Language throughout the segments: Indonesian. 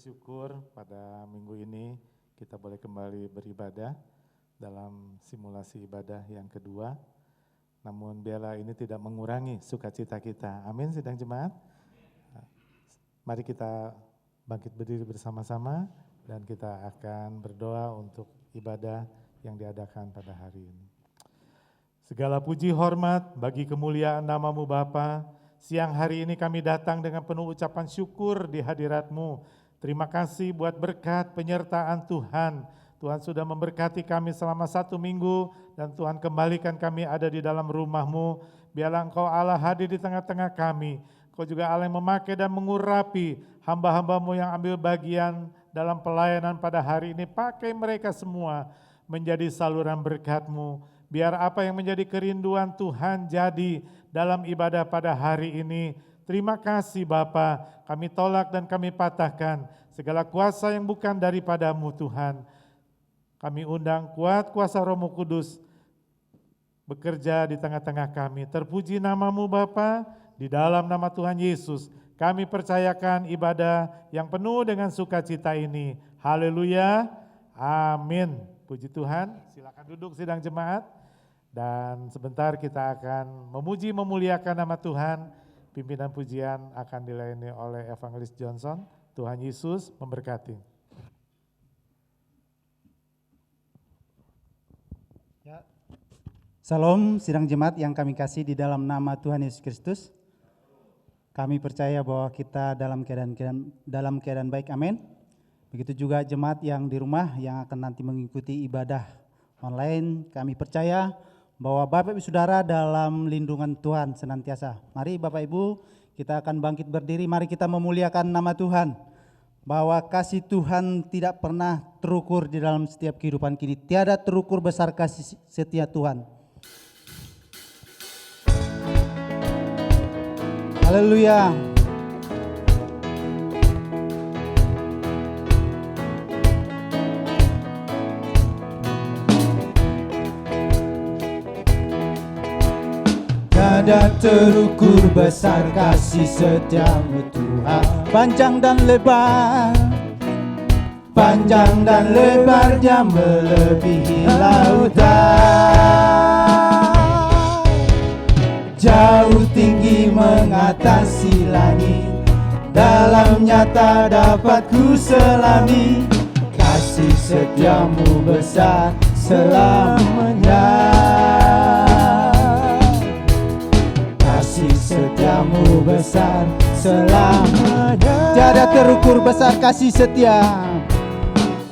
bersyukur pada minggu ini kita boleh kembali beribadah dalam simulasi ibadah yang kedua. Namun biarlah ini tidak mengurangi sukacita kita. Amin, sidang jemaat. Mari kita bangkit berdiri bersama-sama dan kita akan berdoa untuk ibadah yang diadakan pada hari ini. Segala puji hormat bagi kemuliaan nama-Mu Bapa. Siang hari ini kami datang dengan penuh ucapan syukur di hadirat-Mu. Terima kasih buat berkat penyertaan Tuhan. Tuhan sudah memberkati kami selama 1 minggu dan Tuhan kembalikan kami ada di dalam rumah-Mu. Biarlah Engkau Allah hadir di tengah-tengah kami. Engkau juga Allah yang memakai dan mengurapi hamba-hamba-Mu yang ambil bagian dalam pelayanan pada hari ini. Pakai mereka semua menjadi saluran berkat-Mu. Biar apa yang menjadi kerinduan Tuhan jadi dalam ibadah pada hari ini. Terima kasih Bapa, kami tolak dan kami patahkan segala kuasa yang bukan daripada-Mu Tuhan. Kami undang kuat kuasa Roh-Mu Kudus bekerja di tengah-tengah kami. Terpuji nama-Mu Bapa, di dalam nama Tuhan Yesus kami percayakan ibadah yang penuh dengan sukacita ini. Haleluya, amin. Puji Tuhan, silakan duduk sidang jemaat. Dan sebentar kita akan memuji memuliakan nama Tuhan. Pimpinan pujian akan dilayani oleh Evangelis Johnson. Tuhan Yesus memberkati. Ya. Salam sidang jemaat yang kami kasih di dalam nama Tuhan Yesus Kristus. Kami percaya bahwa kita dalam keadaan baik, amin. Begitu juga jemaat yang di rumah yang akan nanti mengikuti ibadah online, kami percaya bahwa Bapak Ibu Saudara dalam lindungan Tuhan senantiasa. Mari Bapak Ibu kita akan bangkit berdiri, mari kita memuliakan nama Tuhan. Bahwa kasih Tuhan tidak pernah terukur di dalam setiap kehidupan kita. Tiada terukur besar kasih setia Tuhan. Haleluya. Tiada terukur besar kasih setiamu Tuhan. Panjang dan lebarnya melebihi lautan. Jauh tinggi mengatasi langit, dalamnya tak dapat ku selami. Kasih setiamu besar selamanya. Setiamu besar selamanya. Tiada terukur besar kasih setia.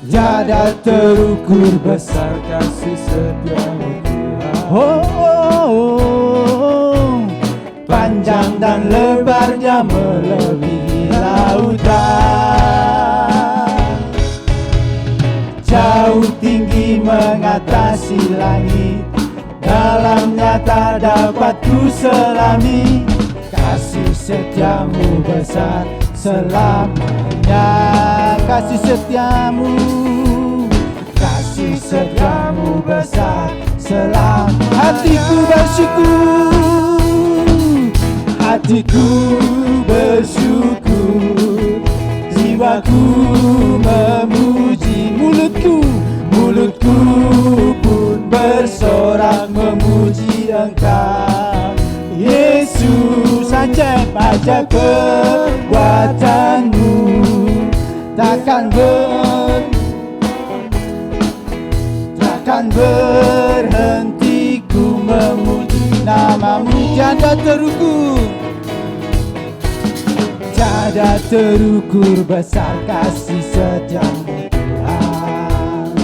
Tiada terukur besar kasih setiamu Tuhan. Panjang dan lebarnya melebihi lautan. Jauh tinggi mengatasi langit, dalamnya tak dapat ku selami. Kasih setiamu besar selamanya. Kasih setiamu besar selamanya. Hatiku bersyukur, jiwaku memuji, mulutku pun bersorak memuji Engkau Yesus. Ajaib perbuatanmu, takkan berhenti ku memuji nama-Mu. Tiada terukur besar kasih setiamu Tuhan.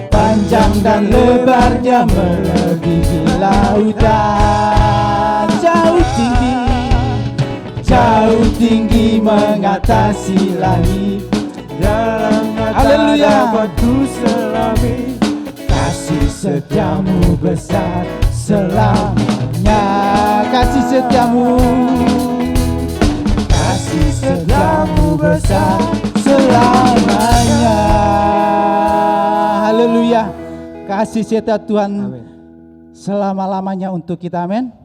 Panjang dan lebarnya melebihi lautan. Jauh tinggi mengatasi langit, dalamnya tak dapat ku selami. Kasih setiamu besar selamanya. Kasih setiamu besar selamanya. Haleluya. Kasih setia Tuhan selama-lamanya untuk kita, amin.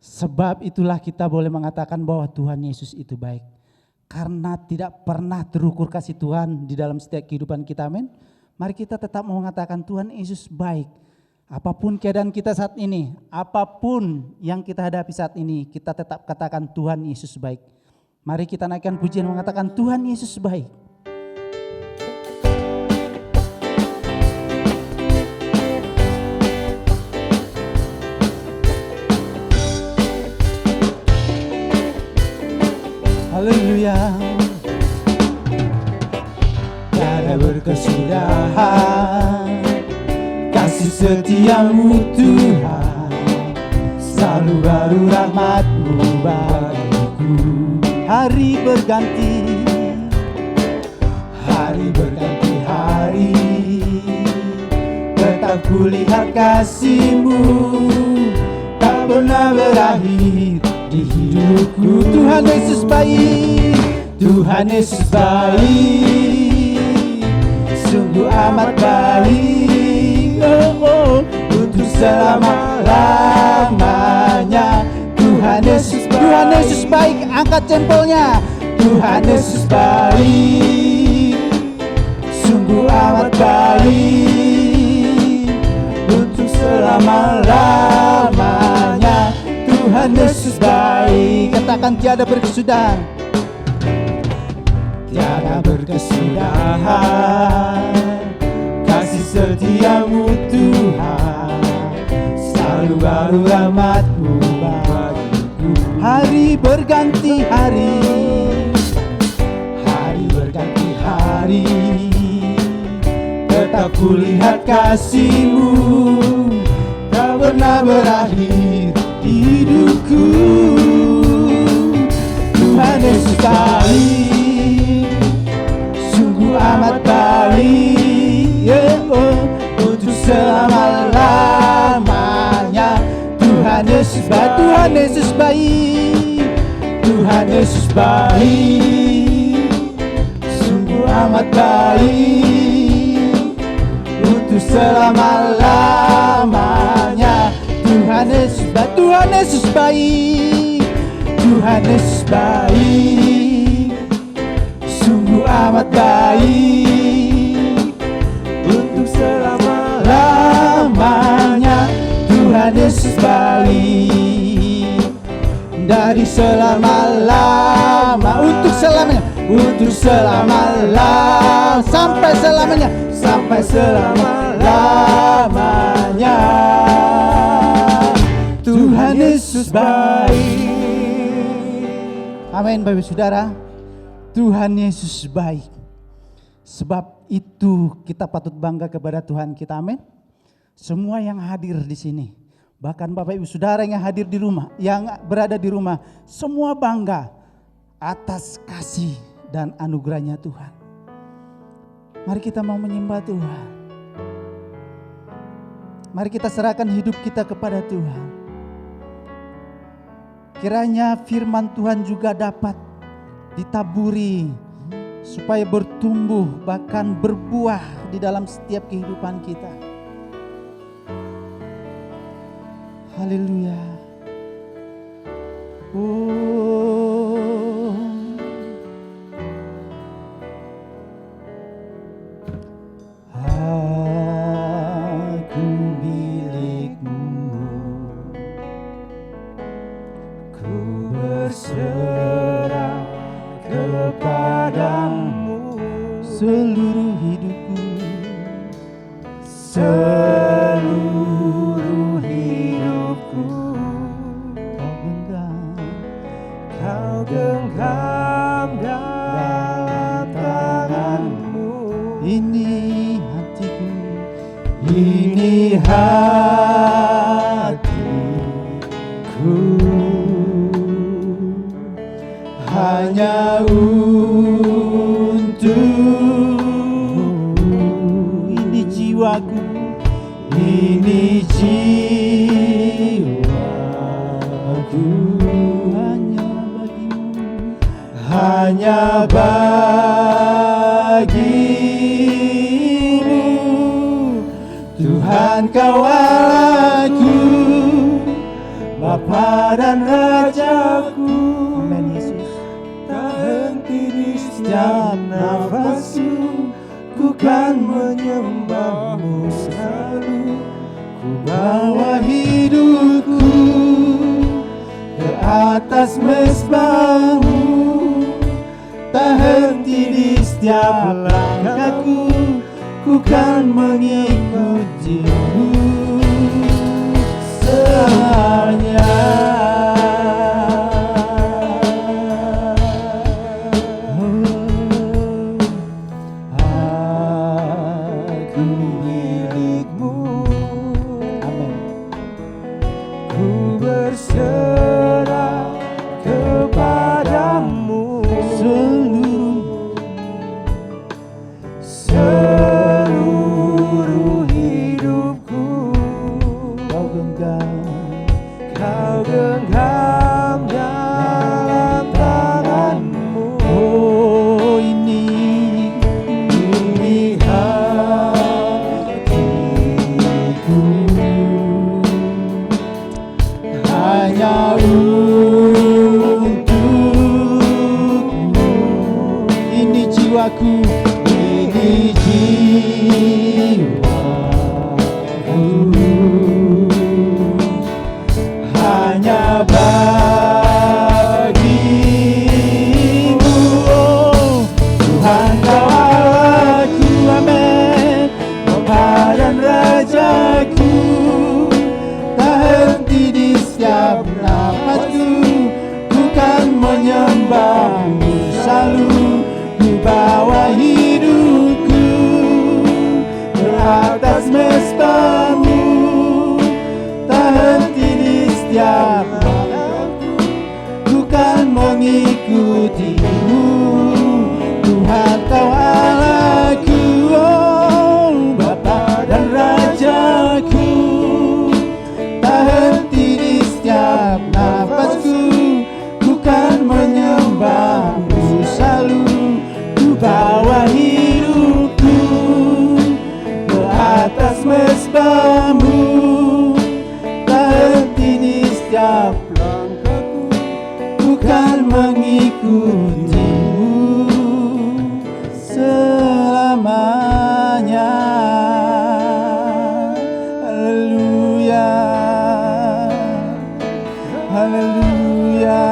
Sebab itulah kita boleh mengatakan bahwa Tuhan Yesus itu baik. karena tidak pernah terukur kasih Tuhan di dalam setiap kehidupan kita, amin. Mari kita tetap mengatakan Tuhan Yesus baik. Apapun keadaan kita saat ini, apapun yang kita hadapi saat ini, kita tetap katakan Tuhan Yesus baik. Mari kita naikkan pujian mengatakan Tuhan Yesus baik. Haleluya. Tiada berkesudahan kasih setiamu Tuhan, selalu baru rahmat-Mu bagiku. Hari berganti hari, tetap kulihat kasih-Mu tak pernah berakhir di hidupku. Tuhan Yesus baik, Tuhan Yesus baik, sungguh amat baik, untuk selama-lamanya. Tuhan Yesus baik, angkat jempolnya. Tuhan Yesus baik, sungguh amat baik, untuk selama-lamanya. Tuhan Yesus baik, katakan tiada berkesudahan. Tiada berkesudahan kasih setiamu Tuhan, selalu baru rahmat-Mu bagiku. Hari berganti hari berganti hari, tetap kulihat kasih-Mu tak pernah berakhir di hidupku. Tuhan Yesus baik, sungguh amat baik, untuk selama-lamanya. Tuhan Yesus baik, Tuhan Yesus baik, Tuhan Yesus baik, sungguh amat baik, untuk selama-lamanya. Tuhan Yesus baik, Tuhan Yesus baik, Tuhan Yesus baik, sungguh amat baik, untuk selama-lamanya. Tuhan Yesus baik, dari selama-lama, untuk selamanya, untuk selama-lama, sampai selamanya, sampai selama-lamanya. Tuhan Yesus baik. Amin, Bapak Saudara. Tuhan Yesus baik. Sebab itu kita patut bangga kepada Tuhan kita, amin. Semua yang hadir di sini, bahkan Bapak Ibu Saudara yang hadir di rumah, yang berada di rumah, semua bangga atas kasih dan anugerahnya Tuhan. Mari kita mau menyembah Tuhan. Mari kita serahkan hidup kita kepada Tuhan. Kiranya firman Tuhan juga dapat ditaburi supaya bertumbuh bahkan berbuah di dalam setiap kehidupan kita. Haleluya. Aku milik-Mu, ku berserah kepadamu seluruh hidupku, seluruh hidupku. Kau genggam dalam tangan-Mu. Ini hatiku, ini hatiku, hanya untuk-Mu. Ini jiwaku, ini jiwaku, hanya bagi-Mu, hanya bagi-Mu. Tuhan Kau Allahku, Bapa dan Rajaku. Amin Yesus. Tak henti setiap nafasku, ku kan menyembahmu selalu. Ku bawa hidupku ke atas mezbahmu, tak henti di setiap langkahku, ku kan mengikutimu selamanya. Aku milikmu, amin. Ku berserah kepadamu seluruh hidupku. Kau genggam dalam tanganmu. Oh, ini hatiku, hanya untukmu. Ini jiwaku, ini jiwaku, hanya bagimu. Oh, Tuhan kau Allahku, amin. Bapa dan Rajaku, tak henti di setiap nafasku, ku kan menyembahmu selalu. Ku bawa hidupku ke atas mezbahmu, tak henti di setiap langkahku, ku kan mengikutimu. Tuhan kau Allahku, oh, Bapa dan Rajaku, tak henti di setiap nafasku, ku kan menyembahmu selalu. Ku bawa hidupku ke atas mezbahmu, tak henti di setiap langkahku, ku kan mengikutimu selamanya. Haleluya, haleluya,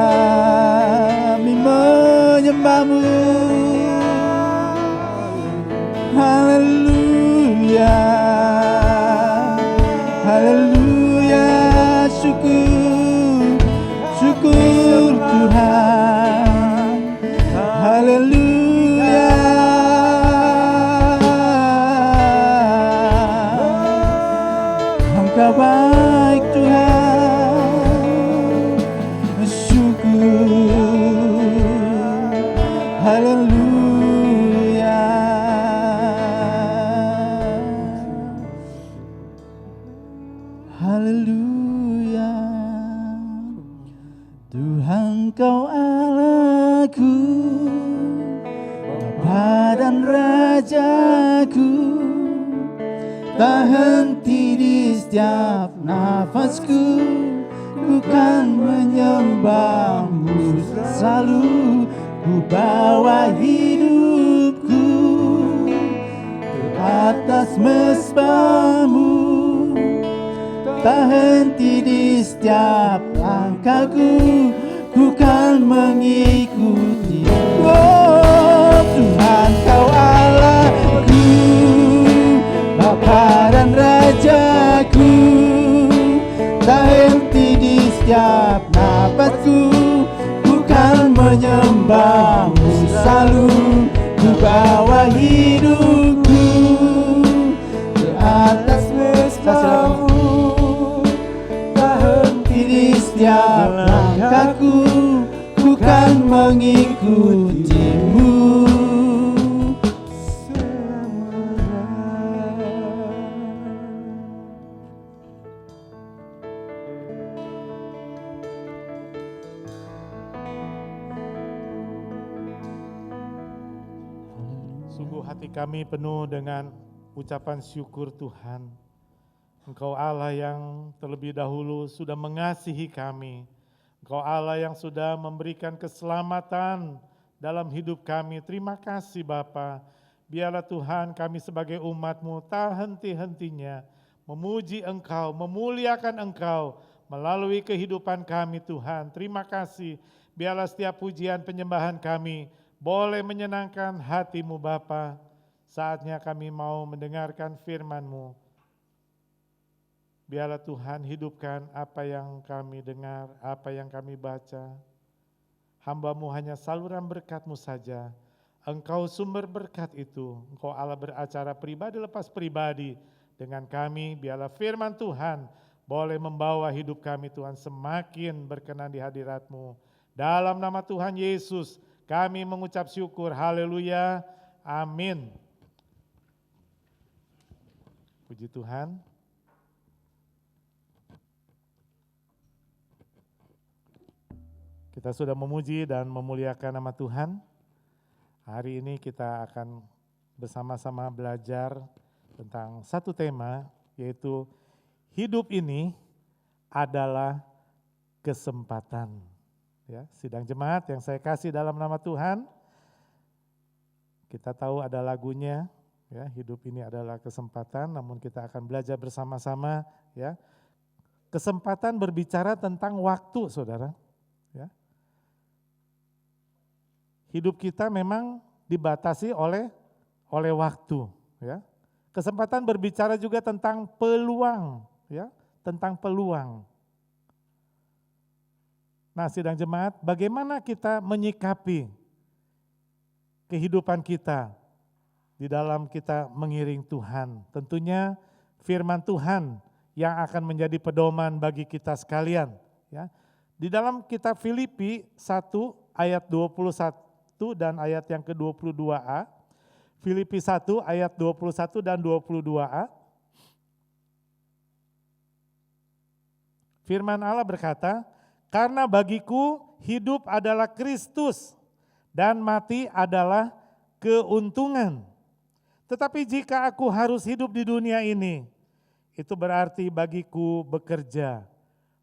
kami menyembahmu. Haleluya, haleluya, syukur, syukur Tuhan. Haleluya, Engkau baik Tuhan, syukur. Haleluya, haleluya. Tuhan kau Allahku, Bapa dan Rajaku, tak henti di setiap nafasku, ku kan menyembahmu selalu. Ku bawa hidupku ke atas mezbahmu, tak henti di setiap langkahku, ku kan mengikuti. Oh, Tuhan kau Allahku, Bapa dan Rajaku, tak henti di setiap nafasku, ku kan menyembahmu selalu. Ku bawa hidupku ke atas mezbahmu, tak henti di setiap langkahku, ku kan mengikutimu Sungguh hati kami penuh dengan ucapan syukur Tuhan. Engkau Allah yang terlebih dahulu sudah mengasihi kami. Engkau Allah yang sudah memberikan keselamatan dalam hidup kami. Terima kasih Bapa. Biarlah Tuhan kami sebagai umat-Mu tak henti-hentinya memuji Engkau, memuliakan Engkau melalui kehidupan kami Tuhan. Terima kasih. Biarlah setiap pujian penyembahan kami boleh menyenangkan hati-Mu Bapa. Saatnya kami mau mendengarkan firman-Mu. Biarlah Tuhan hidupkan apa yang kami dengar, apa yang kami baca. Hamba-Mu hanya saluran berkat-Mu saja. Engkau sumber berkat itu. Engkau Allah beracara pribadi lepas pribadi dengan kami. Biarlah firman Tuhan boleh membawa hidup kami Tuhan semakin berkenan di hadirat-Mu. Dalam nama Tuhan Yesus kami mengucap syukur. Haleluya. Amin. Puji Tuhan. Kita sudah memuji dan memuliakan nama Tuhan. Hari ini kita akan bersama-sama belajar tentang satu tema, yaitu hidup ini adalah kesempatan. Ya, sidang jemaat yang saya kasih dalam nama Tuhan, kita tahu ada lagunya, ya, hidup ini adalah kesempatan, namun kita akan belajar bersama-sama, ya. Kesempatan berbicara tentang waktu, saudara. Ya. Hidup kita memang dibatasi oleh waktu, ya. Kesempatan berbicara juga tentang peluang, ya, tentang peluang. Nah, sidang jemaat, bagaimana kita menyikapi kehidupan kita di dalam kita mengiring Tuhan? Tentunya firman Tuhan yang akan menjadi pedoman bagi kita sekalian, ya. Di dalam kitab Filipi 1 ayat 21 dan ayat yang ke-22a, Filipi 1 ayat 21 dan 22a, firman Allah berkata, "Karena bagiku hidup adalah Kristus dan mati adalah keuntungan. Tetapi jika aku harus hidup di dunia ini, itu berarti bagiku bekerja,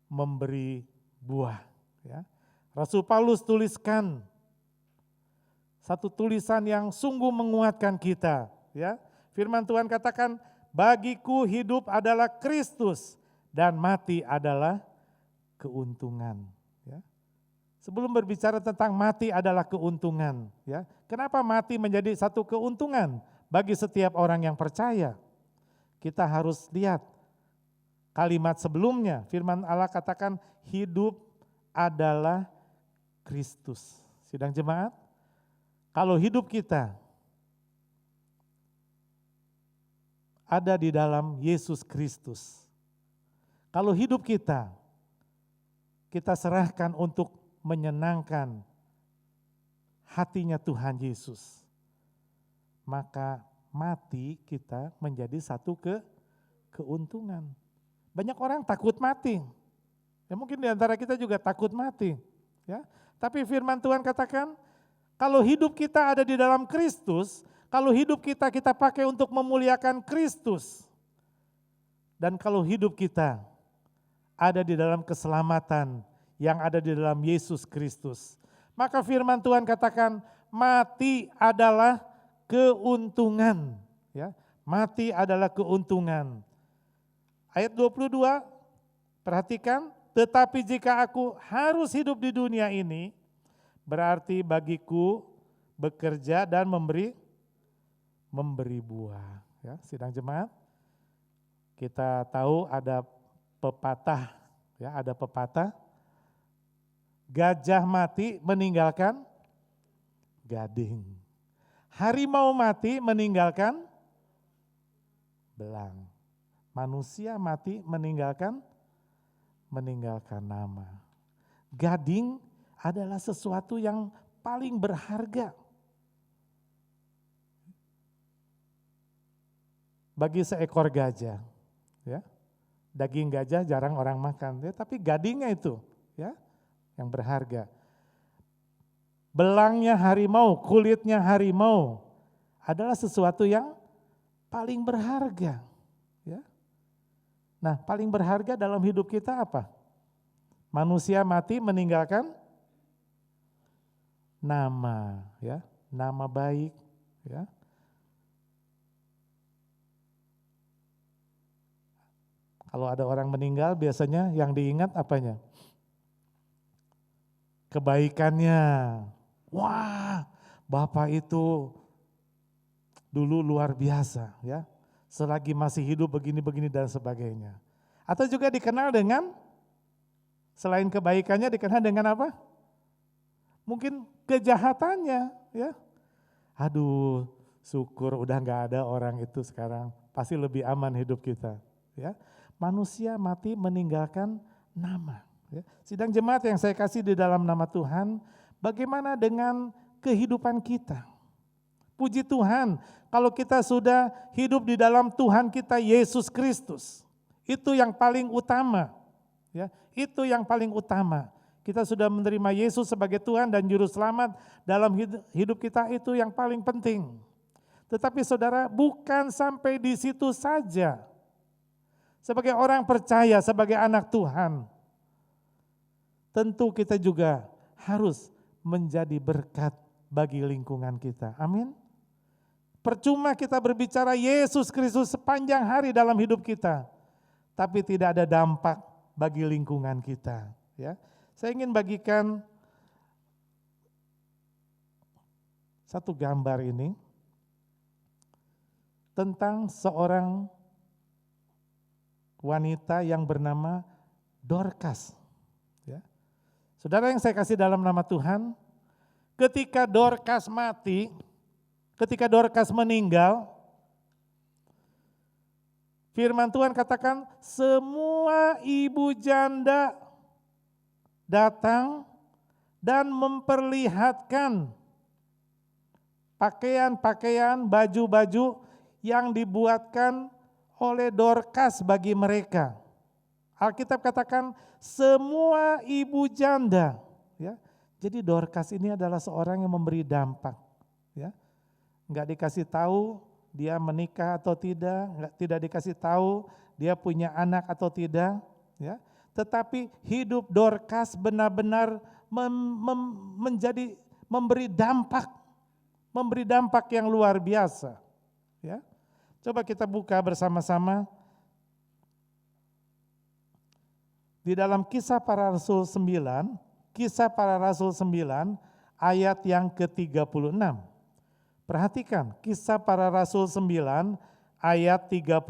memberi buah." Ya. Rasul Paulus tuliskan satu tulisan yang sungguh menguatkan kita. Ya. Firman Tuhan katakan, bagiku hidup adalah Kristus dan mati adalah keuntungan. Ya. Sebelum berbicara tentang mati adalah keuntungan, ya. Kenapa mati menjadi satu keuntungan bagi setiap orang yang percaya? Kita harus lihat kalimat sebelumnya. Firman Allah katakan hidup adalah Kristus. Sidang jemaat, kalau hidup kita ada di dalam Yesus Kristus, kalau hidup kita serahkan untuk menyenangkan hatinya Tuhan Yesus, maka mati kita menjadi satu keuntungan. Banyak orang takut mati, ya mungkin di antara kita juga takut mati, ya. Tapi firman Tuhan katakan, kalau hidup kita ada di dalam Kristus, kalau hidup kita pakai untuk memuliakan Kristus, dan kalau hidup kita ada di dalam keselamatan yang ada di dalam Yesus Kristus, maka firman Tuhan katakan mati adalah keuntungan. Ya, mati adalah keuntungan. Ayat 22, perhatikan, tetapi jika aku harus hidup di dunia ini, berarti bagiku bekerja dan memberi buah. Ya, sidang jemaat, kita tahu ada pepatah, ya, ada pepatah, gajah mati meninggalkan gading, harimau mati meninggalkan belang, manusia mati meninggalkan nama. Gading adalah sesuatu yang paling berharga bagi seekor gajah. Ya, daging gajah jarang orang makan, ya, tapi gadingnya itu, ya, yang berharga. Belangnya harimau, kulitnya harimau adalah sesuatu yang paling berharga. Ya. Nah, paling berharga dalam hidup kita apa? Manusia mati meninggalkan nama, ya, nama baik, ya. Kalau ada orang meninggal biasanya yang diingat apanya? Kebaikannya. Wah, Bapak itu dulu luar biasa, ya. Selagi masih hidup begini-begini dan sebagainya. Atau juga dikenal dengan, selain kebaikannya dikenal dengan apa? Mungkin kejahatannya, ya. Aduh, syukur udah nggak ada orang itu sekarang. Pasti lebih aman hidup kita, ya. Manusia mati meninggalkan nama. Ya. Sidang jemaat yang saya kasih di dalam nama Tuhan, bagaimana dengan kehidupan kita? Puji Tuhan, kalau kita sudah hidup di dalam Tuhan kita Yesus Kristus, itu yang paling utama. Ya, itu yang paling utama. Kita sudah menerima Yesus sebagai Tuhan dan Juru Selamat dalam hidup kita, itu yang paling penting. Tetapi saudara, bukan sampai di situ saja. Sebagai orang percaya, sebagai anak Tuhan, tentu kita juga harus menjadi berkat bagi lingkungan kita. Amin. Percuma kita berbicara Yesus Kristus sepanjang hari dalam hidup kita, tapi tidak ada dampak bagi lingkungan kita. Ya, saya ingin bagikan satu gambar ini tentang seorang wanita yang bernama Dorcas. Ya. Saudara yang saya kasih dalam nama Tuhan, ketika Dorcas mati, ketika Dorcas meninggal, firman Tuhan katakan semua ibu janda datang dan memperlihatkan pakaian-pakaian, baju-baju yang dibuatkan oleh Dorcas bagi mereka. Alkitab katakan semua ibu janda. Ya. Jadi Dorcas ini adalah seorang yang memberi dampak. Ya. Enggak dikasih tahu dia menikah atau tidak, tidak dikasih tahu dia punya anak atau tidak. Ya. Tetapi hidup Dorcas benar-benar memberi dampak yang luar biasa. Ya. Coba kita buka bersama-sama di dalam Kisah Para Rasul 9, Kisah Para Rasul 9 ayat yang ke-36. Perhatikan Kisah Para Rasul 9 ayat 36.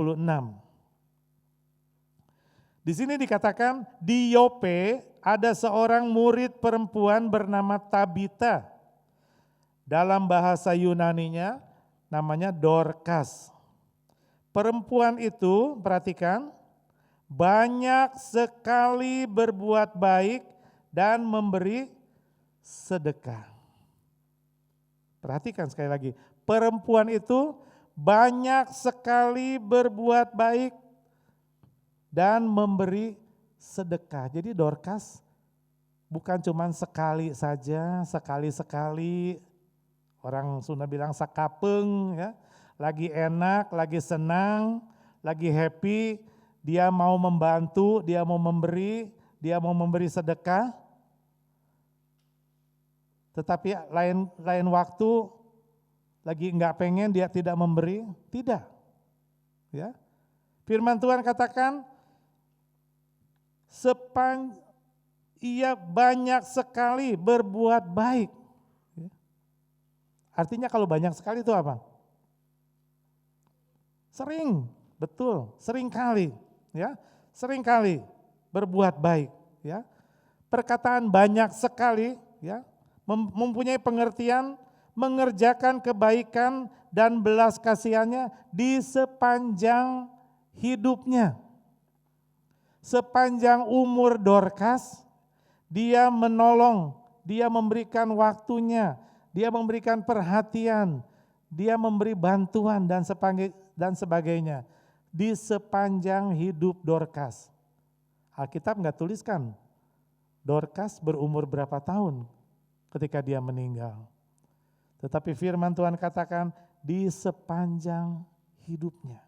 Di sini dikatakan di Yope ada seorang murid perempuan bernama Tabita. Dalam bahasa Yunaninya namanya Dorcas. Perempuan itu, perhatikan, banyak sekali berbuat baik dan memberi sedekah. Perhatikan sekali lagi, perempuan itu banyak sekali berbuat baik dan memberi sedekah. Jadi Dorcas bukan cuma sekali saja, sekali-sekali, orang Sunda bilang sakapeng, ya. Lagi enak, lagi senang, lagi happy, dia mau membantu, dia mau memberi sedekah. Tetapi lain waktu lagi enggak pengen, dia tidak memberi, tidak. Ya. Firman Tuhan katakan ia banyak sekali berbuat baik. Artinya kalau banyak sekali itu apa? Sering, betul, sering kali, ya, sering kali berbuat baik, ya. Perkataan banyak sekali, ya, mempunyai pengertian mengerjakan kebaikan dan belas kasihannya di sepanjang hidupnya. Sepanjang umur Dorcas, dia menolong, dia memberikan waktunya, dia memberikan perhatian, dia memberi bantuan dan sebagainya di sepanjang hidup Dorcas. Alkitab enggak tuliskan Dorcas berumur berapa tahun ketika dia meninggal. Tetapi firman Tuhan katakan di sepanjang hidupnya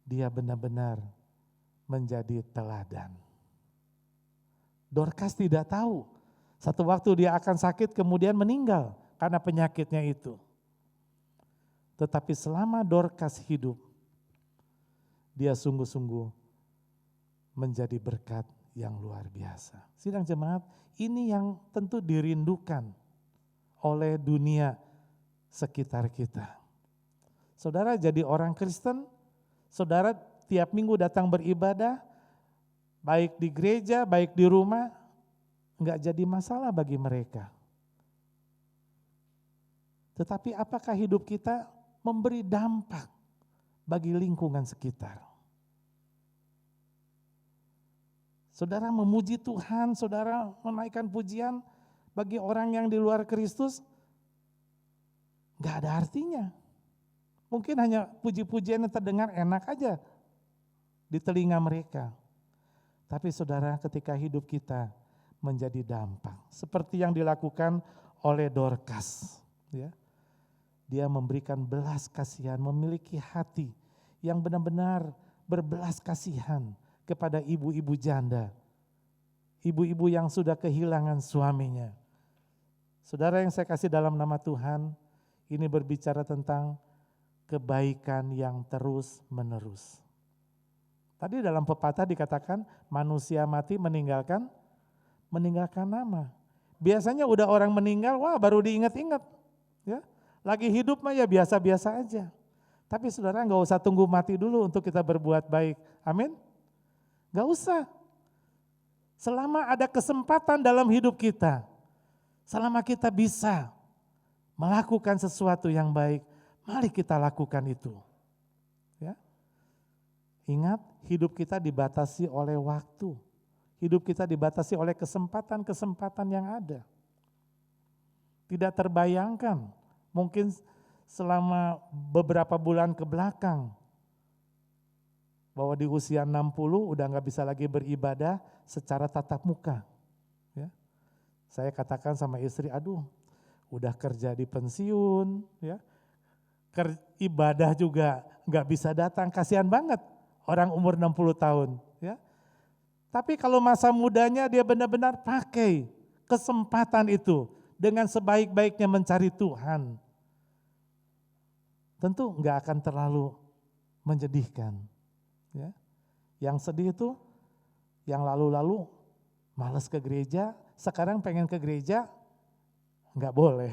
dia benar-benar menjadi teladan. Dorcas tidak tahu Satu waktu dia akan sakit kemudian meninggal karena penyakitnya itu. Tetapi selama Dorcas hidup, dia sungguh-sungguh menjadi berkat yang luar biasa. Sidang jemaat, ini yang tentu dirindukan oleh dunia sekitar kita. Saudara jadi orang Kristen, saudara tiap minggu datang beribadah, baik di gereja, baik di rumah, enggak jadi masalah bagi mereka. Tetapi apakah hidup kita memberi dampak bagi lingkungan sekitar? Saudara memuji Tuhan, saudara menaikkan pujian bagi orang yang di luar Kristus, enggak ada artinya. Mungkin hanya puji-pujian yang terdengar enak aja di telinga mereka. Tapi saudara, ketika hidup kita menjadi dampak, seperti yang dilakukan oleh Dorcas, ya, dia memberikan belas kasihan, memiliki hati yang benar-benar berbelas kasihan kepada ibu-ibu janda, ibu-ibu yang sudah kehilangan suaminya. Saudara yang saya kasih dalam nama Tuhan, ini berbicara tentang kebaikan yang terus menerus. Tadi dalam pepatah dikatakan manusia mati meninggalkan nama. Biasanya udah orang meninggal, wah baru diingat-ingat. Ya, lagi hidup mah ya biasa-biasa aja. Tapi saudara nggak usah tunggu mati dulu untuk kita berbuat baik. Amin? Nggak usah. Selama ada kesempatan dalam hidup kita, selama kita bisa melakukan sesuatu yang baik, mari kita lakukan itu. Ya. Ingat, hidup kita dibatasi oleh waktu. Hidup kita dibatasi oleh kesempatan-kesempatan yang ada. Tidak terbayangkan, mungkin selama beberapa bulan ke belakang, bahwa di usia 60 udah gak bisa lagi beribadah secara tatap muka. Ya. Saya katakan sama istri, aduh udah kerja di pensiun, ya, ibadah juga nggak bisa datang, kasihan banget orang umur 60 tahun. Ya. Tapi kalau masa mudanya dia benar-benar pakai kesempatan itu dengan sebaik-baiknya mencari Tuhan, tentu nggak akan terlalu menyedihkan. Ya. Yang sedih itu yang lalu-lalu malas ke gereja, sekarang pengen ke gereja, nggak boleh,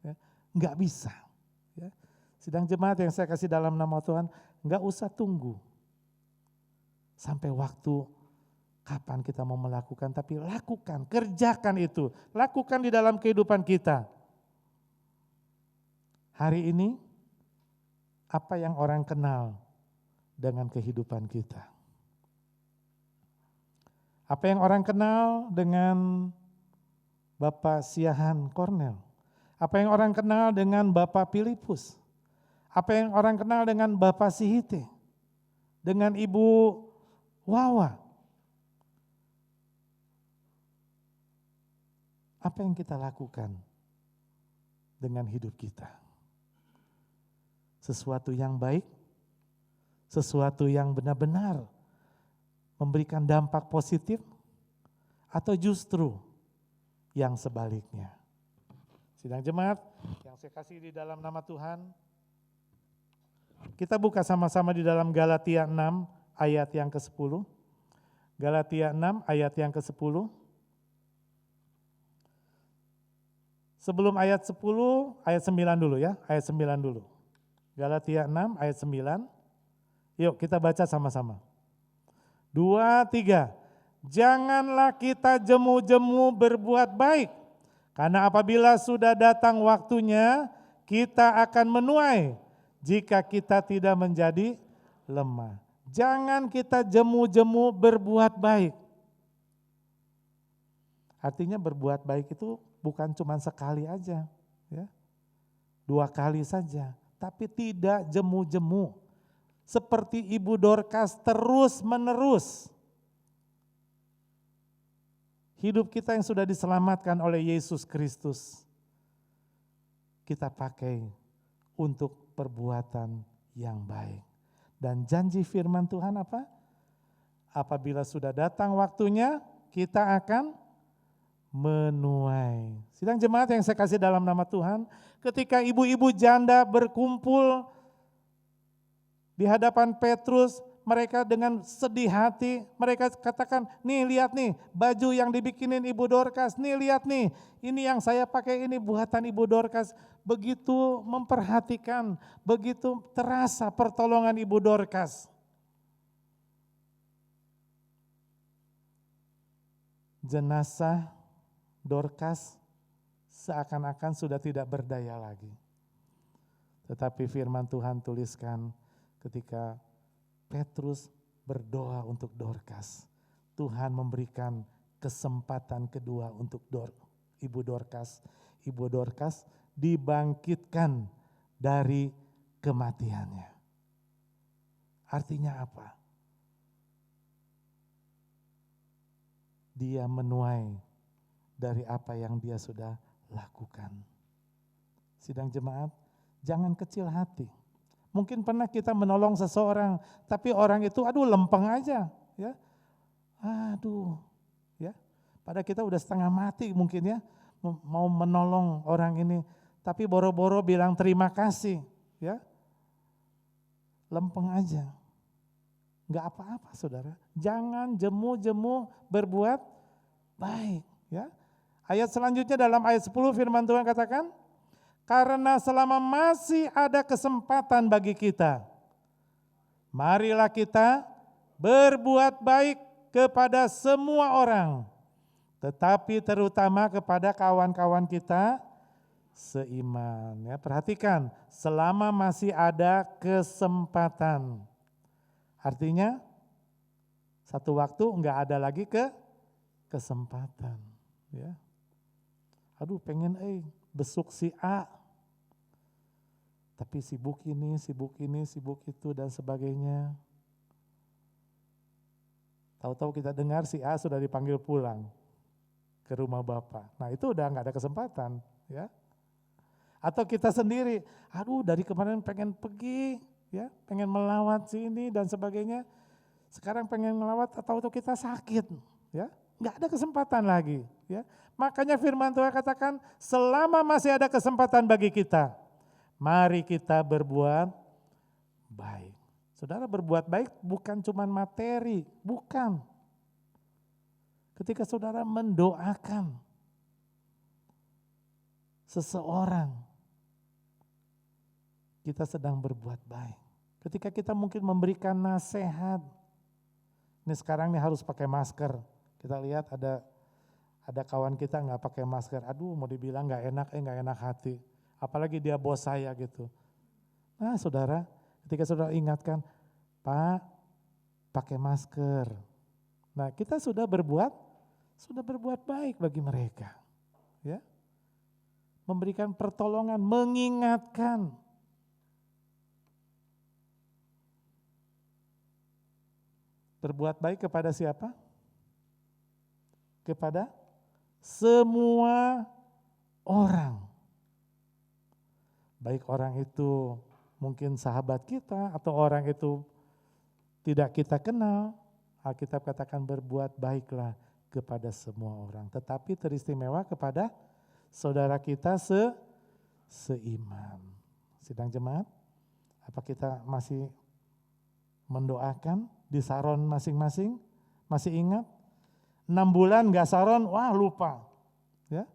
ya. Nggak bisa. Ya. Sidang jemaat yang saya kasih dalam nama Tuhan, nggak usah tunggu sampai waktu kapan kita mau melakukan, tapi lakukan, kerjakan itu, lakukan di dalam kehidupan kita. Hari ini, apa yang orang kenal dengan kehidupan kita? Apa yang orang kenal dengan Bapak Siahan Kornel? Apa yang orang kenal dengan Bapak Filipus? Apa yang orang kenal dengan Bapak Sihite? Dengan Ibu Wawa? Apa yang kita lakukan dengan hidup kita? Sesuatu yang baik, sesuatu yang benar-benar memberikan dampak positif, atau justru yang sebaliknya? Sidang jemaat yang saya kasih di dalam nama Tuhan, kita buka sama-sama di dalam Galatia 6 ayat yang ke-10. Galatia 6 ayat yang ke-10. Sebelum ayat 10, ayat 9 dulu ya, ayat 9 dulu. Galatia 6 ayat 9. Yuk kita baca sama-sama. 2, 3. Janganlah kita jemu-jemu berbuat baik, karena apabila sudah datang waktunya, kita akan menuai jika kita tidak menjadi lemah. Jangan kita jemu-jemu berbuat baik. Artinya berbuat baik itu bukan cuma sekali aja, ya, 2 kali saja, tapi tidak jemu-jemu. Seperti Ibu Dorcas terus menerus. Hidup kita yang sudah diselamatkan oleh Yesus Kristus, kita pakai untuk perbuatan yang baik. Dan janji firman Tuhan apa? Apabila sudah datang waktunya, kita akan menuai. Sidang jemaat yang saya kasih dalam nama Tuhan, ketika ibu-ibu janda berkumpul di hadapan Petrus, mereka dengan sedih hati, mereka katakan, nih lihat nih, baju yang dibikinin Ibu Dorcas, nih lihat nih, ini yang saya pakai ini buatan Ibu Dorcas. Begitu memperhatikan, begitu terasa pertolongan Ibu Dorcas. Jenazah Dorcas seakan-akan sudah tidak berdaya lagi. Tetapi firman Tuhan tuliskan ketika Petrus berdoa untuk Dorcas, Tuhan memberikan kesempatan kedua untuk Ibu Dorcas. Ibu Dorcas dibangkitkan dari kematiannya. Artinya apa? Dia menuai dari apa yang dia sudah lakukan. Sidang jemaat, jangan kecil hati. Mungkin pernah kita menolong seseorang, tapi orang itu lempeng aja, ya. Ya. Padahal kita udah setengah mati mungkin ya, mau menolong orang ini, tapi boro-boro bilang terima kasih, ya. Lempeng aja. Enggak apa-apa saudara, jangan jemu-jemu berbuat baik. Ya. Ayat selanjutnya dalam ayat 10 firman Tuhan katakan, karena selama masih ada kesempatan bagi kita, marilah kita berbuat baik kepada semua orang, tetapi terutama kepada kawan-kawan kita seiman. Ya, perhatikan, selama masih ada kesempatan. Artinya satu waktu enggak ada lagi kesempatan. Ya. Pengen besuk si A. Tapi sibuk ini, sibuk itu dan sebagainya. Tahu-tahu kita dengar si A sudah dipanggil pulang ke rumah Bapak. Nah itu udah enggak ada kesempatan. Ya. Atau kita sendiri, dari kemarin pengen pergi, ya, pengen melawat sini dan sebagainya. Sekarang pengen melawat atau kita sakit, ya, nggak ada kesempatan lagi, ya. Makanya firman Tuhan katakan, selama masih ada kesempatan bagi kita, mari kita berbuat baik. Saudara, berbuat baik bukan cuma materi, bukan. Ketika saudara mendoakan seseorang, kita sedang berbuat baik. Ketika kita mungkin memberikan nasihat, ini sekarang nih harus pakai masker. Kita lihat ada kawan kita nggak pakai masker. Mau dibilang nggak enak hati. Apalagi dia bos saya gitu. Nah saudara, ketika saudara ingatkan, Pak, pakai masker. Nah kita sudah berbuat baik bagi mereka. Ya, memberikan pertolongan, mengingatkan. Berbuat baik kepada siapa? Kepada semua orang. Baik orang itu mungkin sahabat kita atau orang itu tidak kita kenal. Alkitab katakan berbuat baiklah kepada semua orang. Tetapi teristimewa kepada saudara kita seiman. Sidang jemaat, apa kita masih mendoakan di saron masing-masing? Masih ingat? 6 bulan gak saron, lupa. Ya.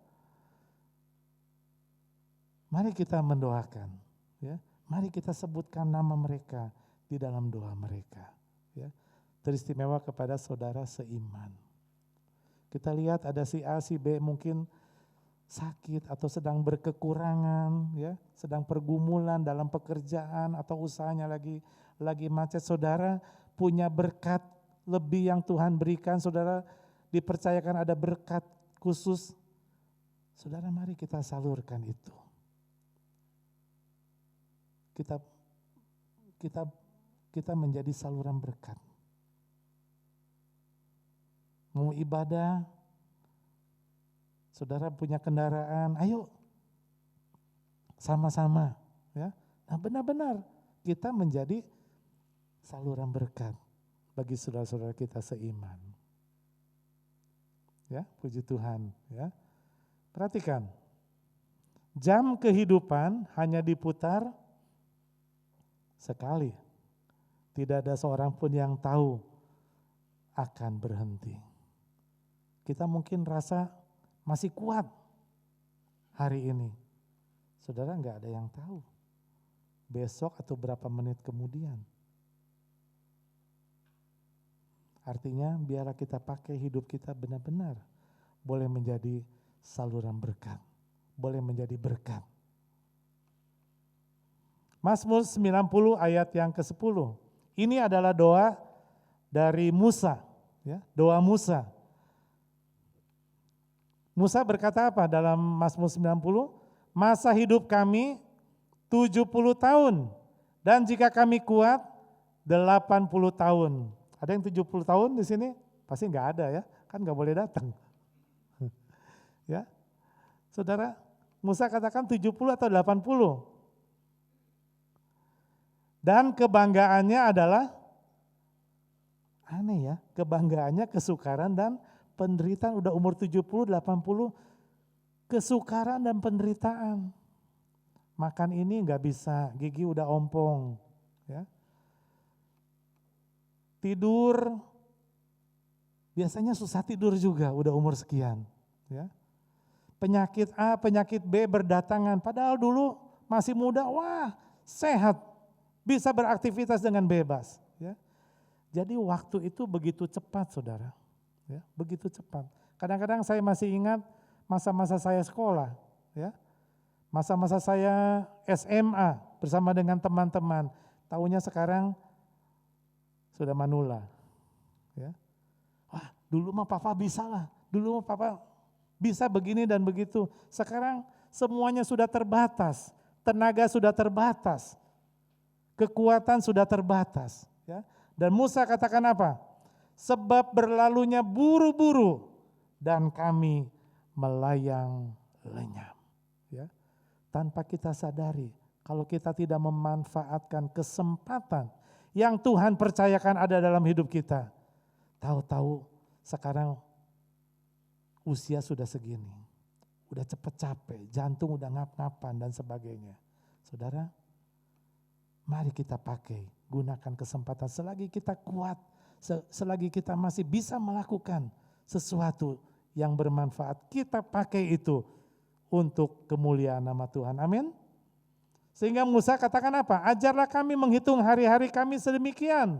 Mari kita mendoakan. Ya. Mari kita sebutkan nama mereka di dalam doa mereka. Ya. Teristimewa kepada saudara seiman. Kita lihat ada si A, si B mungkin sakit atau sedang berkekurangan, ya, sedang pergumulan dalam pekerjaan atau usahanya lagi macet. Saudara punya berkat lebih yang Tuhan berikan, saudara dipercayakan ada berkat khusus. Saudara, mari kita salurkan itu. Kita menjadi saluran berkat. Mau ibadah, saudara punya kendaraan, ayo sama-sama, ya. Nah, benar-benar kita menjadi saluran berkat bagi saudara-saudara kita seiman. Ya, puji Tuhan, ya. Perhatikan. Jam kehidupan hanya diputar sekali. Tidak ada seorang pun yang tahu akan berhenti. Kita mungkin rasa masih kuat hari ini. Saudara, enggak ada yang tahu. Besok atau berapa menit kemudian. Artinya biarlah kita pakai hidup kita benar-benar boleh menjadi saluran berkat, boleh menjadi berkat. Mazmur 90 ayat yang ke-10. Ini adalah doa dari Musa, ya, doa Musa. Musa berkata apa dalam Mazmur 90? Masa hidup kami 70 tahun dan jika kami kuat 80 tahun. Ada yang 70 tahun di sini? Pasti enggak ada ya, kan enggak boleh datang. Ya. Saudara, Musa katakan 70 atau 80. Dan kebanggaannya adalah, aneh ya, kebanggaannya kesukaran dan penderitaan. Udah umur 70, 80, kesukaran dan penderitaan. Makan ini enggak bisa, gigi udah ompong. Ya. Tidur, biasanya susah tidur juga, udah umur sekian. Ya. Penyakit A, penyakit B berdatangan, padahal dulu masih muda, wah sehat, bisa beraktivitas dengan bebas. Ya. Jadi waktu itu begitu cepat saudara, ya, begitu cepat. Kadang-kadang saya masih ingat masa-masa saya sekolah, ya, masa-masa saya SMA bersama dengan teman-teman, tahunya sekarang sudah manula. Ya. Wah dulu mah papa bisa lah, dulu mah papa bisa begini dan begitu. Sekarang semuanya sudah terbatas, tenaga sudah terbatas, kekuatan sudah terbatas. Ya. Dan Musa katakan apa? Sebab berlalunya buru-buru dan kami melayang lenyap. Ya. Tanpa kita sadari, kalau kita tidak memanfaatkan kesempatan yang Tuhan percayakan ada dalam hidup kita, tahu-tahu sekarang usia sudah segini, udah cepet capek, jantung udah ngap-ngapan dan sebagainya. Saudara, mari kita pakai, gunakan kesempatan selagi kita kuat, selagi kita masih bisa melakukan sesuatu yang bermanfaat, kita pakai itu untuk kemuliaan nama Tuhan. Amin. Sehingga Musa katakan apa? Ajarlah kami menghitung hari-hari kami sedemikian,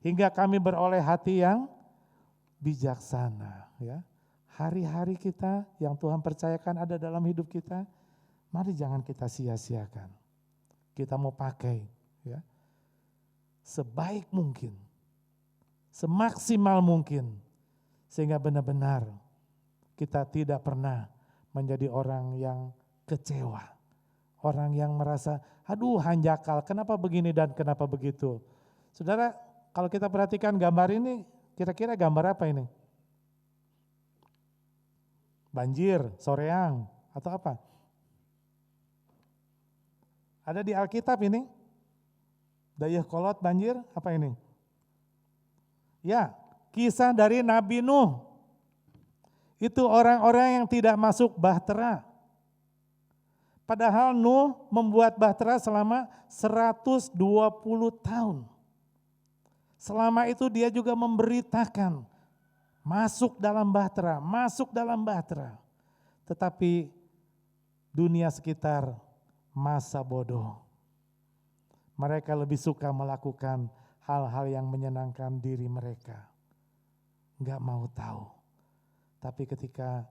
hingga kami beroleh hati yang bijaksana. Ya. Hari-hari kita yang Tuhan percayakan ada dalam hidup kita, mari jangan kita sia-siakan. Kita mau pakai, ya, sebaik mungkin, semaksimal mungkin, sehingga benar-benar kita tidak pernah menjadi orang yang kecewa, orang yang merasa, aduh hanjakal, kenapa begini dan kenapa begitu. Saudara, kalau kita perhatikan gambar ini, kira-kira gambar apa ini? Banjir, soreang, atau apa? Ada di Alkitab ini, dayah kolot banjir, apa ini? Ya, kisah dari Nabi Nuh. Itu orang-orang yang tidak masuk bahtera. Padahal Nuh membuat bahtera selama 120 tahun. Selama itu dia juga memberitakan, masuk dalam bahtera, masuk dalam bahtera. Tetapi dunia sekitar masa bodoh. Mereka lebih suka melakukan hal-hal yang menyenangkan diri mereka. Enggak mau tahu. Tapi ketika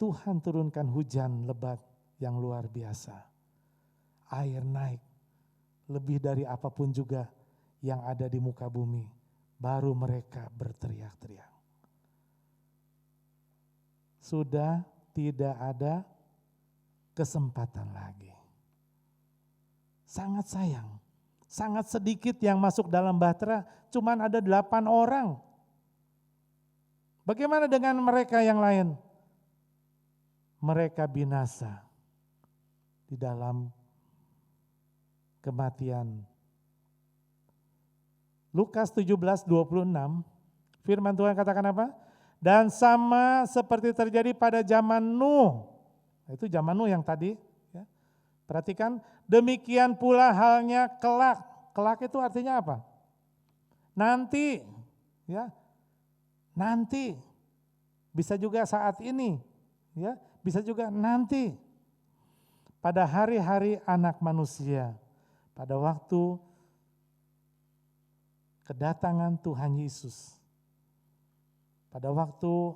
Tuhan turunkan hujan lebat yang luar biasa, air naik lebih dari apapun juga yang ada di muka bumi, baru mereka berteriak-teriak. Sudah tidak ada kesempatan lagi. Sangat sayang, sangat sedikit yang masuk dalam bahtera, cuman ada 8 orang. Bagaimana dengan mereka yang lain? Mereka binasa di dalam kematian. Lukas 17:26, firman Tuhan katakan apa? Dan sama seperti terjadi pada zaman Nuh. Itu zaman Nuh yang tadi. Ya. Perhatikan, demikian pula halnya kelak. Kelak itu artinya apa? Nanti. Ya. Nanti. Bisa juga saat ini. Ya. Bisa juga nanti. Pada hari-hari anak manusia. Pada waktu kedatangan Tuhan Yesus. Pada waktu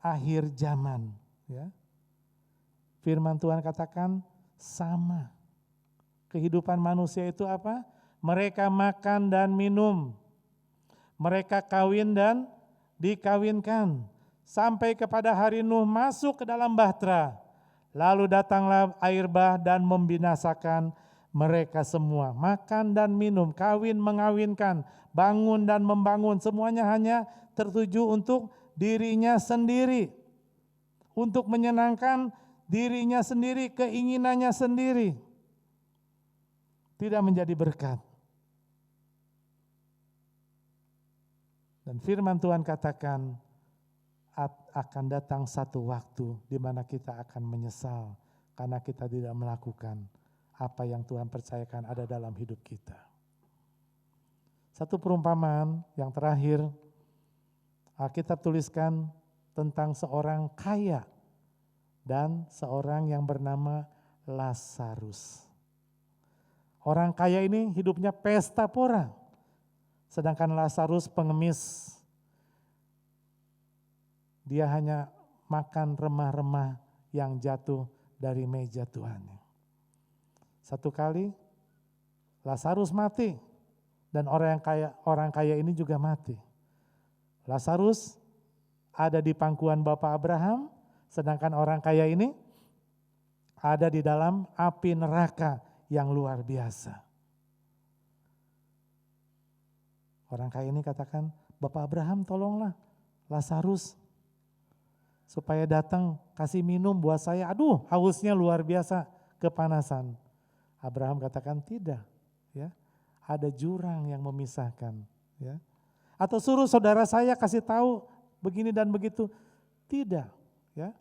akhir zaman, ya. Firman Tuhan katakan sama. Kehidupan manusia itu apa? Mereka makan dan minum. Mereka kawin dan dikawinkan. Sampai kepada hari Nuh masuk ke dalam bahtera. Lalu datanglah air bah dan membinasakan mereka semua. Makan dan minum, kawin mengawinkan, bangun dan membangun. Semuanya hanya tertuju untuk dirinya sendiri. Untuk menyenangkan dirinya sendiri, keinginannya sendiri. Tidak menjadi berkat. Dan firman Tuhan katakan akan datang satu waktu di mana kita akan menyesal karena kita tidak melakukan apa yang Tuhan percayakan ada dalam hidup kita. Satu perumpamaan yang terakhir, Alkitab tuliskan tentang seorang kaya dan seorang yang bernama Lazarus. Orang kaya ini hidupnya pesta pora, sedangkan Lazarus pengemis. Dia hanya makan remah-remah yang jatuh dari meja Tuhannya. Satu kali Lazarus mati dan orang kaya ini juga mati. Lazarus ada di pangkuan Bapak Abraham, sedangkan orang kaya ini ada di dalam api neraka yang luar biasa. Orang kaya ini katakan, Bapak Abraham tolonglah Lazarus supaya datang kasih minum buat saya. Aduh, hausnya luar biasa, kepanasan. Abraham katakan tidak, ya. Ada jurang yang memisahkan, ya. Atau suruh saudara saya kasih tahu begini dan begitu. Tidak, ya.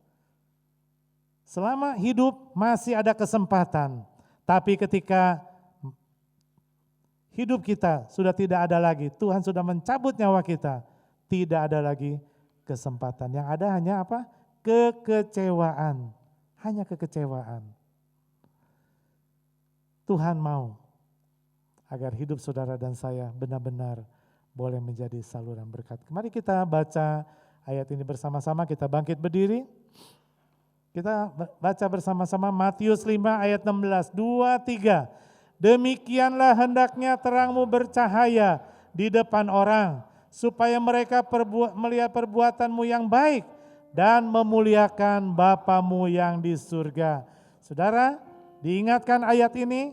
Selama hidup masih ada kesempatan, tapi ketika hidup kita sudah tidak ada lagi, Tuhan sudah mencabut nyawa kita, tidak ada lagi kesempatan. Yang ada hanya apa? Kekecewaan. Hanya kekecewaan. Tuhan mau agar hidup saudara dan saya benar-benar boleh menjadi saluran berkat. Mari kita baca ayat ini bersama-sama, kita bangkit berdiri. Kita baca bersama-sama Matius 5 ayat 16, 2, 3. Demikianlah hendaknya terangmu bercahaya di depan orang, supaya mereka melihat perbuatanmu yang baik dan memuliakan Bapamu yang di surga. Saudara, diingatkan ayat ini,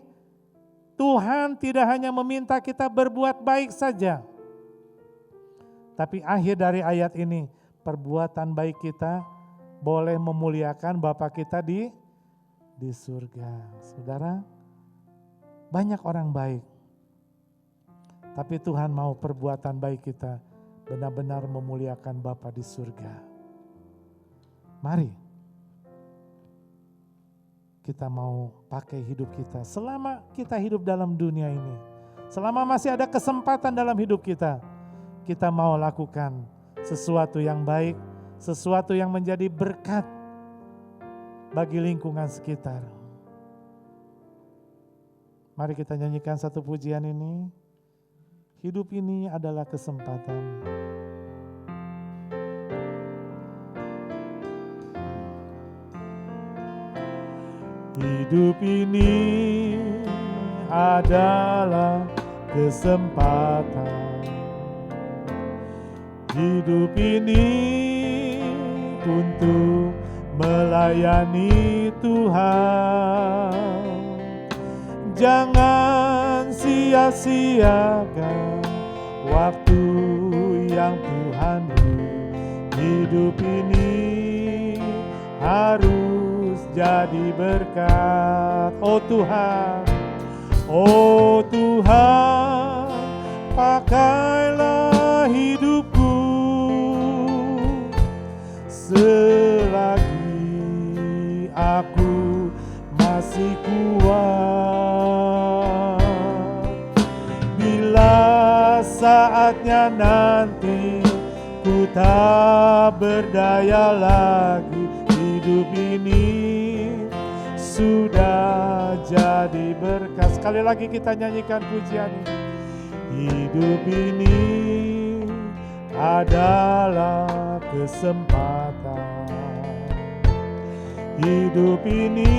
Tuhan tidak hanya meminta kita berbuat baik saja, tapi akhir dari ayat ini, perbuatan baik kita boleh memuliakan Bapa kita di surga. Saudara, banyak orang baik, tapi Tuhan mau perbuatan baik kita benar-benar memuliakan Bapa di surga. Mari kita mau pakai hidup kita selama kita hidup dalam dunia ini. Selama masih ada kesempatan dalam hidup kita mau lakukan sesuatu yang baik, sesuatu yang menjadi berkat bagi lingkungan sekitar. Mari kita nyanyikan satu pujian ini. Hidup ini adalah kesempatan. Hidup ini adalah kesempatan. Hidup ini untuk melayani Tuhan. Jangan sia-siakan waktu yang Tuhan beri. Hidup ini harus jadi berkat. Oh Tuhan, oh Tuhan, pakailah hidupku saatnya nanti ku tak berdaya lagi. Hidup ini sudah jadi berkat. Sekali lagi kita nyanyikan pujian ini. Hidup ini adalah kesempatan. Hidup ini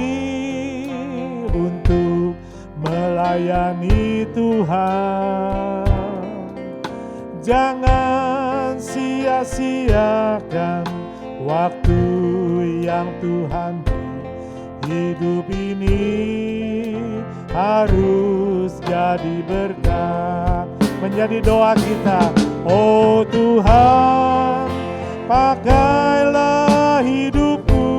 untuk melayani Tuhan. Jangan sia-siakan waktu yang Tuhan beri. Hidup ini harus jadi berkat. Menjadi doa kita. Oh Tuhan, pakailah hidupku.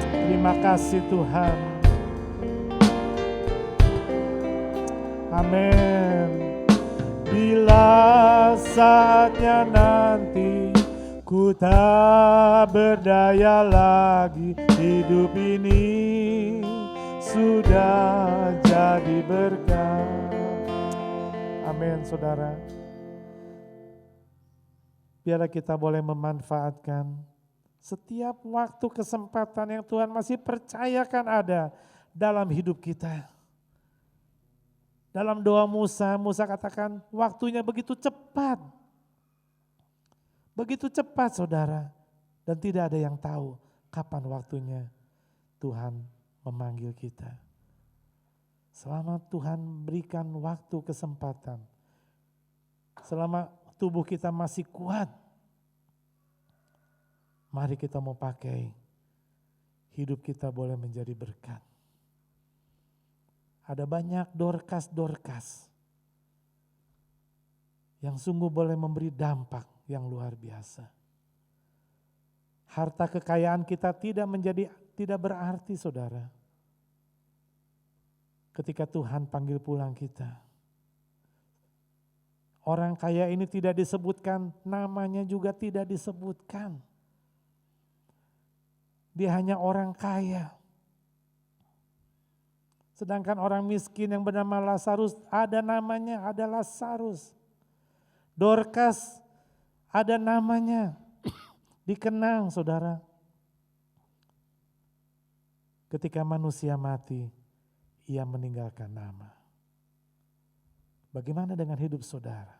Terima kasih Tuhan. Amin. Bila saatnya nanti ku tak berdaya lagi, hidup ini sudah jadi berkat. Amin, saudara. Biarlah kita boleh memanfaatkan setiap waktu kesempatan yang Tuhan masih percayakan ada dalam hidup kita. Dalam doa Musa katakan waktunya begitu cepat. Begitu cepat saudara. Dan tidak ada yang tahu kapan waktunya Tuhan memanggil kita. Selama Tuhan berikan waktu kesempatan. Selama tubuh kita masih kuat. Mari kita mau pakai. Hidup kita boleh menjadi berkat. Ada banyak dorkas-dorkas yang sungguh boleh memberi dampak yang luar biasa. Harta kekayaan kita tidak berarti saudara. Ketika Tuhan panggil pulang kita. Orang kaya ini tidak disebutkan, namanya juga tidak disebutkan. Dia hanya orang kaya. Sedangkan orang miskin yang bernama Lazarus ada namanya, ada Lazarus. Dorcas ada namanya, dikenang saudara. Ketika manusia mati, ia meninggalkan nama. Bagaimana dengan hidup saudara?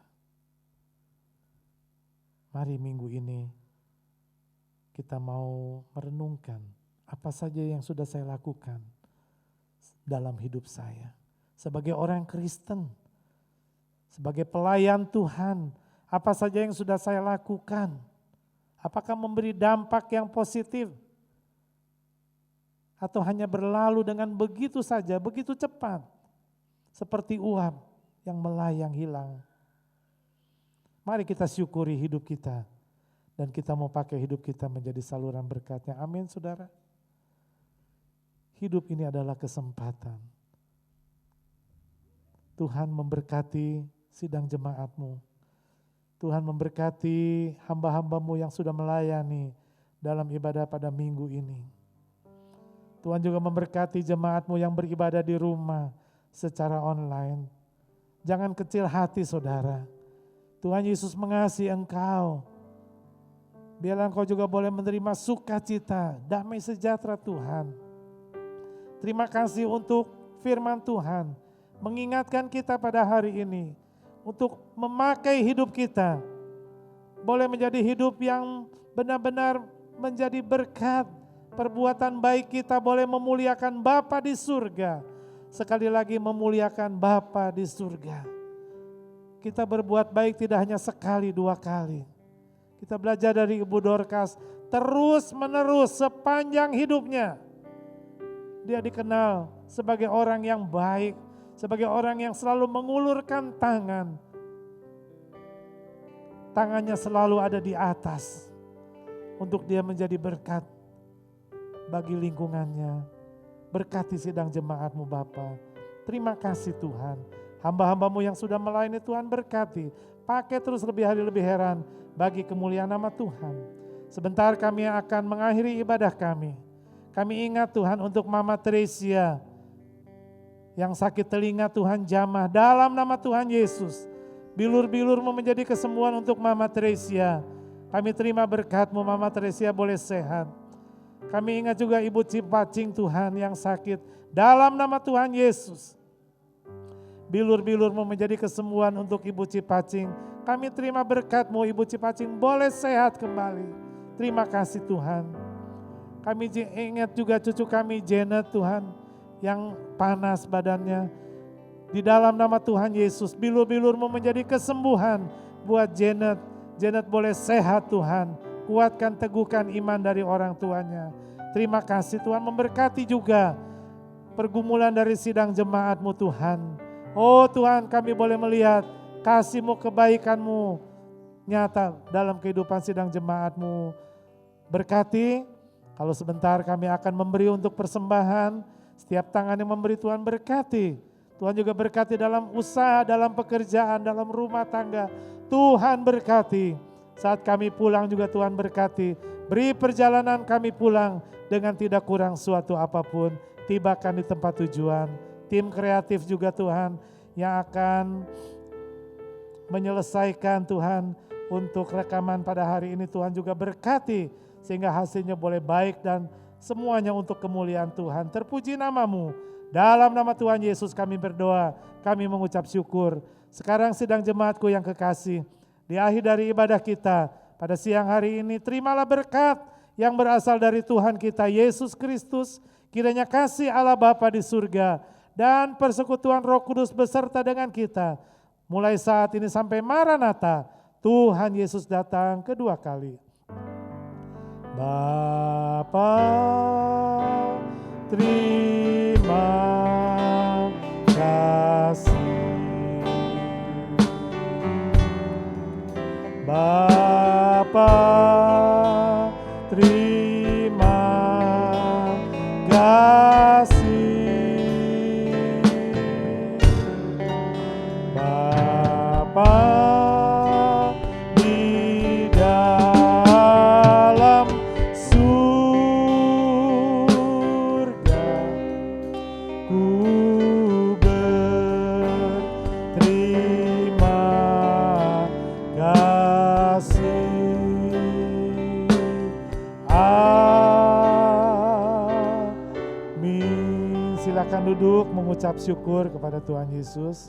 Mari minggu ini kita mau merenungkan apa saja yang sudah saya lakukan dalam hidup saya. Sebagai orang Kristen, sebagai pelayan Tuhan, apa saja yang sudah saya lakukan? Apakah memberi dampak yang positif? Atau hanya berlalu dengan begitu saja, begitu cepat. Seperti uap yang melayang hilang. Mari kita syukuri hidup kita. Dan kita mau pakai hidup kita menjadi saluran berkatnya. Amin saudara. Hidup ini adalah kesempatan. Tuhan memberkati sidang jemaatmu. Tuhan memberkati hamba-hambamu yang sudah melayani dalam ibadah pada minggu ini. Tuhan juga memberkati jemaatmu yang beribadah di rumah secara online. Jangan kecil hati saudara. Tuhan Yesus mengasihi engkau. Biarlah engkau juga boleh menerima sukacita, damai sejahtera Tuhan. Terima kasih untuk firman Tuhan. Mengingatkan kita pada hari ini. Untuk memakai hidup kita. Boleh menjadi hidup yang benar-benar menjadi berkat. Perbuatan baik kita boleh memuliakan Bapa di surga. Sekali lagi memuliakan Bapa di surga. Kita berbuat baik tidak hanya sekali, dua kali. Kita belajar dari Ibu Dorcas terus menerus sepanjang hidupnya. Dia dikenal sebagai orang yang baik, sebagai orang yang selalu mengulurkan tangan. Tangannya selalu ada di atas untuk dia menjadi berkat bagi lingkungannya. Berkati sidang jemaatmu Bapa. Terima kasih Tuhan. Hamba-hambamu yang sudah melayani Tuhan berkati. Pakai terus lebih hari lebih heran bagi kemuliaan nama Tuhan. Sebentar kami akan mengakhiri ibadah kami. Kami ingat Tuhan untuk Mama Teresia Yang sakit telinga Tuhan jamah dalam nama Tuhan Yesus. Bilur-bilur-Mu menjadi kesembuhan untuk Mama Teresia. Kami terima berkat-Mu, Mama Teresia boleh sehat. Kami ingat juga Ibu Cipacing Tuhan yang sakit. Dalam nama Tuhan Yesus. Bilur-bilur-Mu menjadi kesembuhan untuk Ibu Cipacing. Kami terima berkat-Mu, Ibu Cipacing boleh sehat kembali. Terima kasih Tuhan. Kami ingat juga cucu kami Janet Tuhan, yang panas badannya. Di dalam nama Tuhan Yesus, bilur-bilur-Mu menjadi kesembuhan buat Janet. Janet boleh sehat Tuhan. Kuatkan, teguhkan iman dari orang tuanya. Terima kasih Tuhan, memberkati juga pergumulan dari sidang jemaat-Mu Tuhan. Oh Tuhan, kami boleh melihat kasih-Mu, kebaikan-Mu nyata dalam kehidupan sidang jemaat-Mu. Berkati, kalau sebentar kami akan memberi untuk persembahan. Setiap tangan yang memberi Tuhan berkati. Tuhan juga berkati dalam usaha, dalam pekerjaan, dalam rumah tangga. Tuhan berkati. Saat kami pulang juga Tuhan berkati. Beri perjalanan kami pulang dengan tidak kurang suatu apapun. Tibakan di tempat tujuan. Tim kreatif juga Tuhan yang akan menyelesaikan Tuhan untuk rekaman pada hari ini. Tuhan juga berkati sehingga hasilnya boleh baik dan semuanya untuk kemuliaan Tuhan. Terpuji nama-Mu. Dalam nama Tuhan Yesus kami berdoa, kami mengucap syukur. Sekarang sidang jemaatku yang kekasih, di akhir dari ibadah kita pada siang hari ini, terimalah berkat yang berasal dari Tuhan kita Yesus Kristus. Kiranya kasih Allah Bapa di surga dan persekutuan Roh Kudus beserta dengan kita. Mulai saat ini sampai Maranatha, Tuhan Yesus datang kedua kali. Bapa, terima kasih. Bapa, terima kasih. Bapa, di dalam surga, ku berterima kasih. Amin. Silakan duduk mengucap syukur kepada Tuhan Yesus.